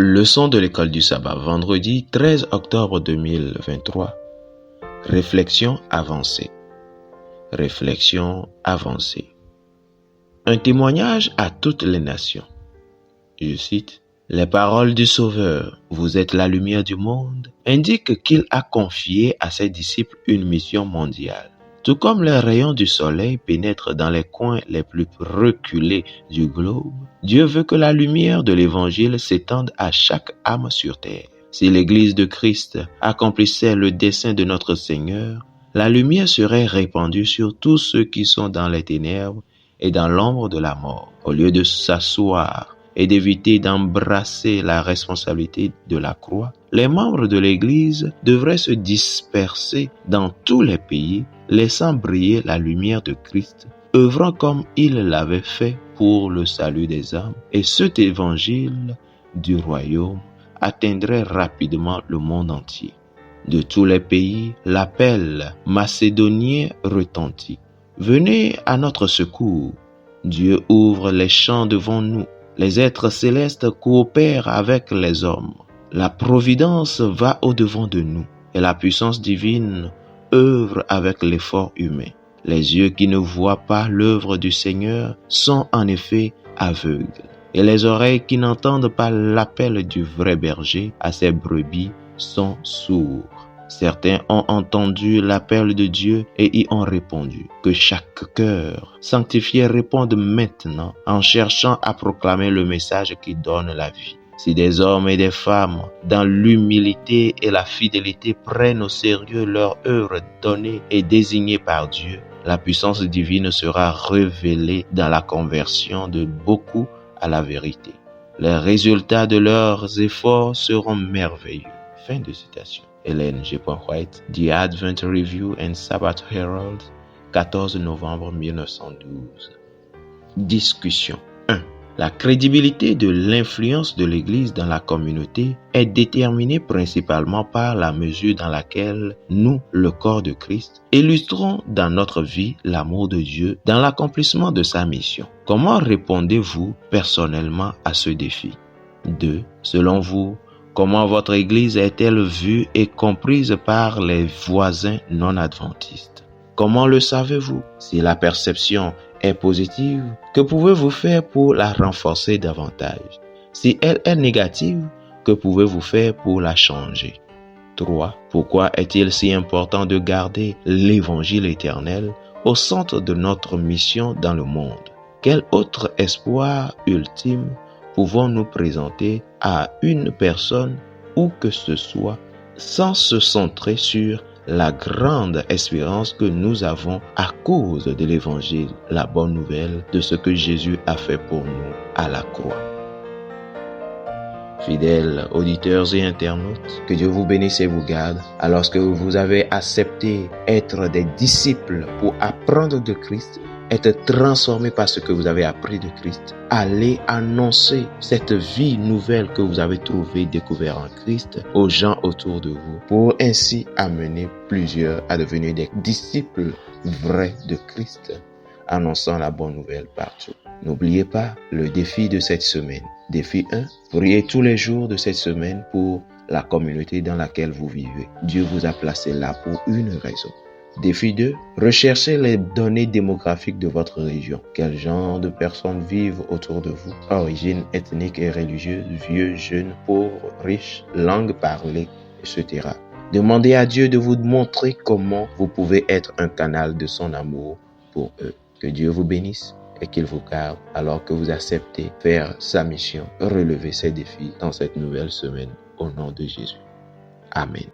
Leçon de l'école du sabbat, vendredi 13 octobre 2023. Réflexion avancée. Réflexion avancée. Un témoignage à toutes les nations. Je cite, « Les paroles du Sauveur, vous êtes la lumière du monde », indiquent qu'il a confié à ses disciples une mission mondiale. Tout comme les rayons du soleil pénètrent dans les coins les plus reculés du globe, Dieu veut que la lumière de l'Évangile s'étende à chaque âme sur terre. Si l'Église de Christ accomplissait le dessein de notre Seigneur, la lumière serait répandue sur tous ceux qui sont dans les ténèbres et dans l'ombre de la mort. Au lieu de s'asseoir et d'éviter d'embrasser la responsabilité de la croix, les membres de l'Église devraient se disperser dans tous les pays, laissant briller la lumière de Christ, œuvrant comme il l'avait fait pour le salut des âmes, et cet évangile du royaume atteindrait rapidement le monde entier. De tous les pays, l'appel macédonien retentit. Venez à notre secours. Dieu ouvre les champs devant nous. Les êtres célestes coopèrent avec les hommes. La providence va au-devant de nous et la puissance divine œuvre avec l'effort humain. Les yeux qui ne voient pas l'œuvre du Seigneur sont en effet aveugles et les oreilles qui n'entendent pas l'appel du vrai berger à ses brebis sont sourds. Certains ont entendu l'appel de Dieu et y ont répondu. Que chaque cœur sanctifié réponde maintenant en cherchant à proclamer le message qui donne la vie. Si des hommes et des femmes, dans l'humilité et la fidélité, prennent au sérieux leur œuvre donnée et désignée par Dieu, la puissance divine sera révélée dans la conversion de beaucoup à la vérité. Les résultats de leurs efforts seront merveilleux. Fin de citation. Ellen G. White, The Advent Review and Sabbath Herald, 14 novembre 1912. Discussion 1. La crédibilité de l'influence de l'Église dans la communauté est déterminée principalement par la mesure dans laquelle nous, le corps de Christ, illustrons dans notre vie l'amour de Dieu dans l'accomplissement de sa mission. Comment répondez-vous personnellement à ce défi? 2. Selon vous, comment votre Église est-elle vue et comprise par les voisins non adventistes? Comment le savez-vous? Si la perception est positive, que pouvez-vous faire pour la renforcer davantage? Si elle est négative, que pouvez-vous faire pour la changer? 3. Pourquoi est-il si important de garder l'Évangile éternel au centre de notre mission dans le monde? Quel autre espoir ultime pouvons-nous présenter à une personne où que ce soit sans se centrer sur la grande espérance que nous avons à cause de l'Évangile, la bonne nouvelle de ce que Jésus a fait pour nous à la croix. Fidèles auditeurs et internautes, que Dieu vous bénisse et vous garde, alors que vous avez accepté être des disciples pour apprendre de Christ, être transformés par ce que vous avez appris de Christ. Allez annoncer cette vie nouvelle que vous avez trouvée, découverte en Christ aux gens autour de vous, pour ainsi amener plusieurs à devenir des disciples vrais de Christ, annonçant la bonne nouvelle partout. N'oubliez pas le défi de cette semaine. Défi 1, priez tous les jours de cette semaine pour la communauté dans laquelle vous vivez. Dieu vous a placé là pour une raison. Défi 2, recherchez les données démographiques de votre région. Quel genre de personnes vivent autour de vous? Origine ethnique et religieuse, vieux, jeunes, pauvres, riches, langue parlée, etc. Demandez à Dieu de vous montrer comment vous pouvez être un canal de son amour pour eux. Que Dieu vous bénisse et qu'il vous garde alors que vous acceptez faire sa mission, relever ses défis dans cette nouvelle semaine au nom de Jésus. Amen.